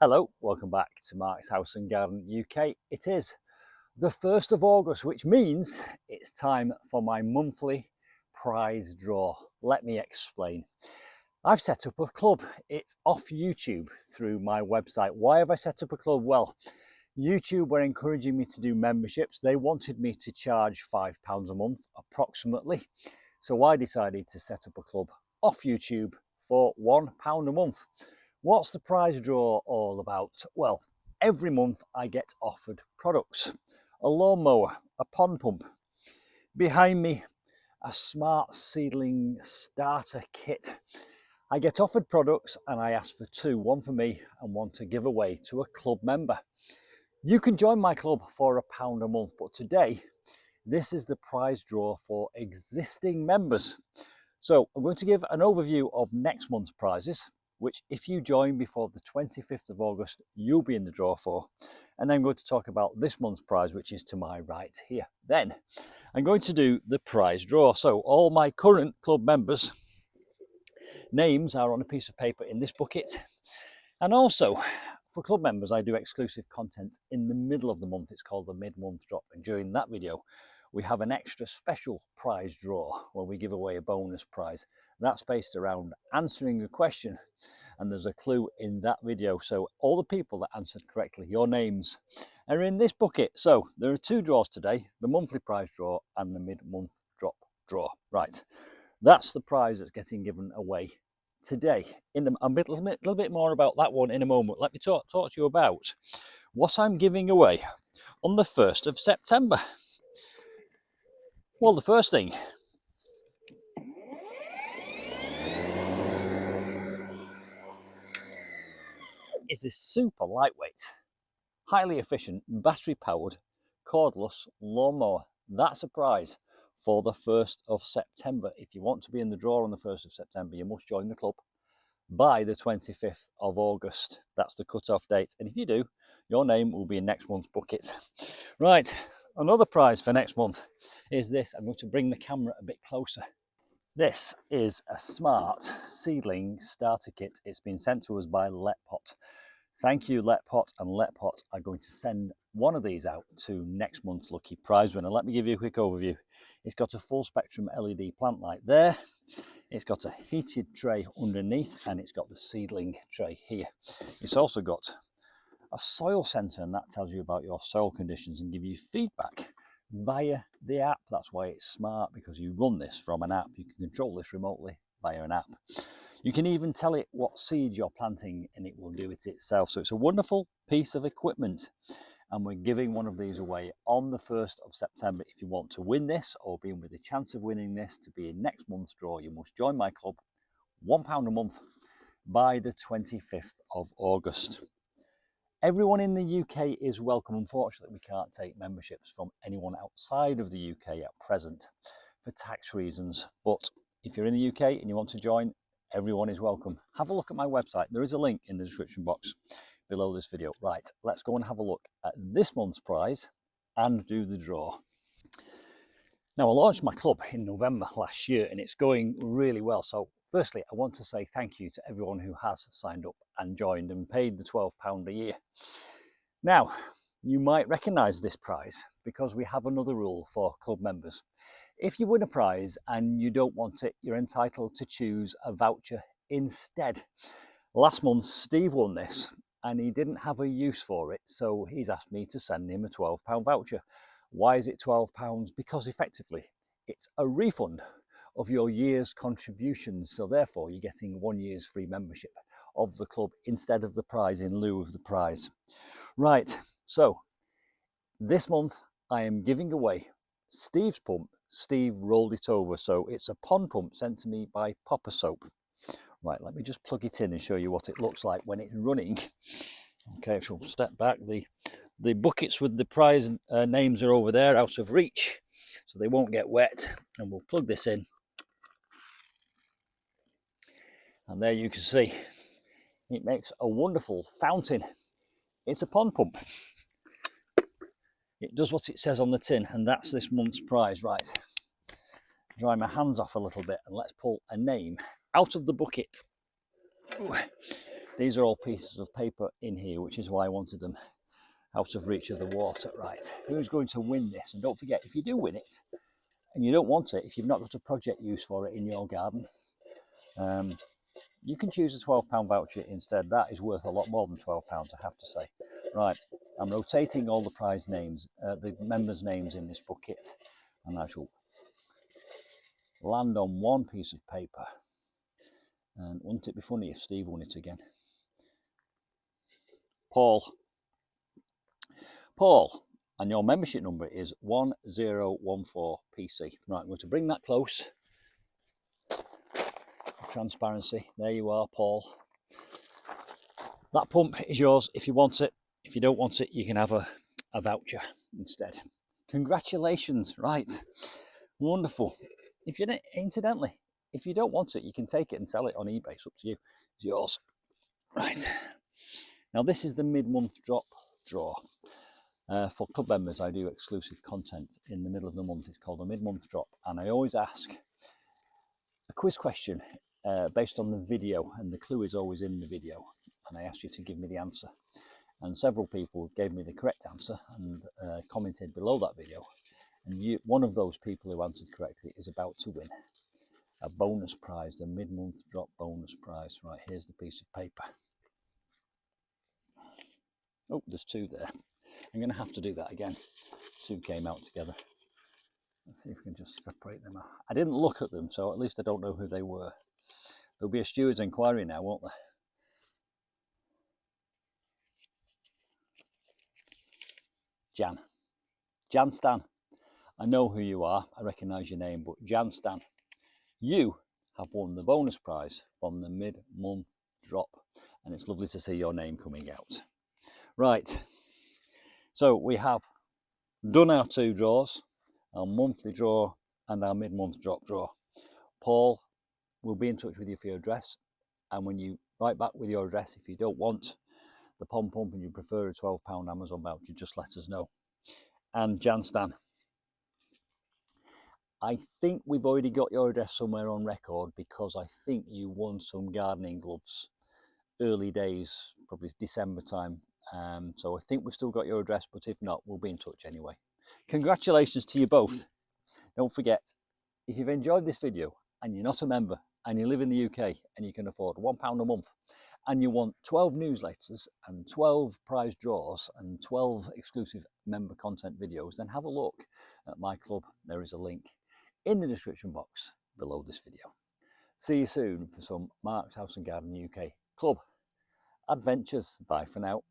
Hello, welcome back to Mark's House and Garden UK. It is the 1st of August, which means it's time for my monthly prize draw. Let me explain. I've set up a club. It's off YouTube through my website. Why have I set up a club? Well, YouTube were encouraging me to do memberships. They wanted me to charge £5 a month approximately. So I decided to set up a club off YouTube for £1 a month. What's the prize draw all about? Well, every month I get offered products. A lawnmower, a pond pump. Behind me, a smart seedling starter kit. I get offered products and I ask for two, one for me and one to give away to a club member. You can join my club for £1 a month, but today, this is the prize draw for existing members. So I'm going to give an overview of next month's prizes, which if you join before the 25th of August, you'll be in the draw for. And then I'm going to talk about this month's prize, which is to my right here. Then I'm going to do the prize draw. So all my current club members' names are on a piece of paper in this bucket. And also for club members, I do exclusive content in the middle of the month. It's called the Midmonth Drop. And during that video, we have an extra special prize draw where we give away a bonus prize. That's based around answering a question, and there's a clue in that video. So all the people that answered correctly, your names are in this bucket. So there are two draws today, the monthly prize draw and the mid-month drop draw. Right, that's the prize that's getting given away today. A little bit more about that one in a moment. Let me talk to you about what I'm giving away on the 1st of September. Well, the first thing is this super lightweight, highly efficient, battery-powered, cordless lawnmower. That's a prize for the 1st of September. If you want to be in the draw on the 1st of September, you must join the club by the 25th of August. That's the cut-off date. And if you do, your name will be in next month's bucket. Right, another prize for next month is this. I'm going to bring the camera a bit closer. This is a smart seedling starter kit. It's been sent to us by Letpot. Thank you, Letpot, and Letpot are going to send one of these out to next month's lucky prize winner. Let me give you a quick overview. It's got a full spectrum LED plant light there. It's got a heated tray underneath, and it's got the seedling tray here. It's also got a soil sensor, and that tells you about your soil conditions and give you feedback via the app. That's why it's smart, because you run this from an app. You can control this remotely via an app. You can even tell it what seeds you're planting and it will do it itself. So it's a wonderful piece of equipment, and we're giving one of these away on the 1st of September. If you want to win this or be in with a chance of winning this to be in next month's draw, you must join my club, £1 a month, by the 25th of August. Everyone in the UK is welcome. Unfortunately, we can't take memberships from anyone outside of the UK at present for tax reasons. But if you're in the UK and you want to join, everyone is welcome. Have a look at my website. There is a link in the description box below this video. Right, let's go and have a look at this month's prize and do the draw. Now, I launched my club in November last year and it's going really well. So firstly, I want to say thank you to everyone who has signed up and joined and paid the £12 a year. Now, you might recognise this prize because we have another rule for club members. If you win a prize and you don't want it, you're entitled to choose a voucher instead. Last month, Steve won this and he didn't have a use for it, so he's asked me to send him a £12 voucher. Why is it £12? Because effectively, it's a refund of your year's contributions, so therefore you're getting 1 year's free membership of the club instead of the prize, in lieu of the prize. Right, so this month I am giving away Steve's pump. Steve rolled it over, so it's a pond pump sent to me by Popper Soap. Right, let me just plug it in and show you what it looks like when it's running. Okay, so step back. The buckets with the prize names are over there, out of reach, so they won't get wet. And we'll plug this in. And there you can see, it makes a wonderful fountain. It's a pond pump. It does what it says on the tin, and that's this month's prize. Right, dry my hands off a little bit and let's pull a name out of the bucket. These are all pieces of paper in here, which is why I wanted them out of reach of the water. Right, who's going to win this? And don't forget, if you do win it and you don't want it, if you've not got a project use for it in your garden, you can choose a £12 voucher instead. That is worth a lot more than £12, I have to say. Right, I'm rotating all the prize names, the members' names in this bucket, and I shall land on one piece of paper. And wouldn't it be funny if Steve won it again? Paul. Paul, and your membership number is 1014PC. Right, I'm going to bring that close. Transparency. There you are, Paul. That pump is yours if you want it. If you don't want it, you can have a voucher instead. Congratulations. Right. Wonderful. If you incidentally, if you don't want it, you can take it and sell it on eBay. It's up to you. It's yours. Right. Now this is the mid-month drop draw. For club members, I do exclusive content in the middle of the month. It's called a mid-month drop, and I always ask a quiz question based on the video, and the clue is always in the video, and I ask you to give me the answer. And several people gave me the correct answer and commented below that video, and one of those people who answered correctly is about to win a bonus prize, the mid-month drop bonus prize. Right, here's the piece of paper. Oh, there's two there. I'm going to have to do that again. Two came out together. Let's see if we can just separate them out. I didn't look at them, so at least I don't know who they were. There'll be a steward's inquiry now, won't there? Jan. Jan Stan. I know who you are. I recognise your name, but Jan Stan, you have won the bonus prize from the mid-month drop, and it's lovely to see your name coming out. Right. So we have done our two draws, our monthly draw and our mid-month drop draw. Paul will be in touch with you for your address, and when you write back with your address, if you don't want the pom pump and you prefer a £12 Amazon voucher, just let us know. And Jan Stan, I think we've already got your address somewhere on record, because I think you won some gardening gloves early days, probably December time. So I think we've still got your address, but if not, we'll be in touch anyway. Congratulations to you both. Don't forget, if you've enjoyed this video and you're not a member and you live in the UK and you can afford £1 a month and you want 12 newsletters and 12 prize draws and 12 exclusive member content videos, then have a look at my club. There is a link in the description box below this video. See you soon for some Mark's House and Garden UK club adventures. Bye for now.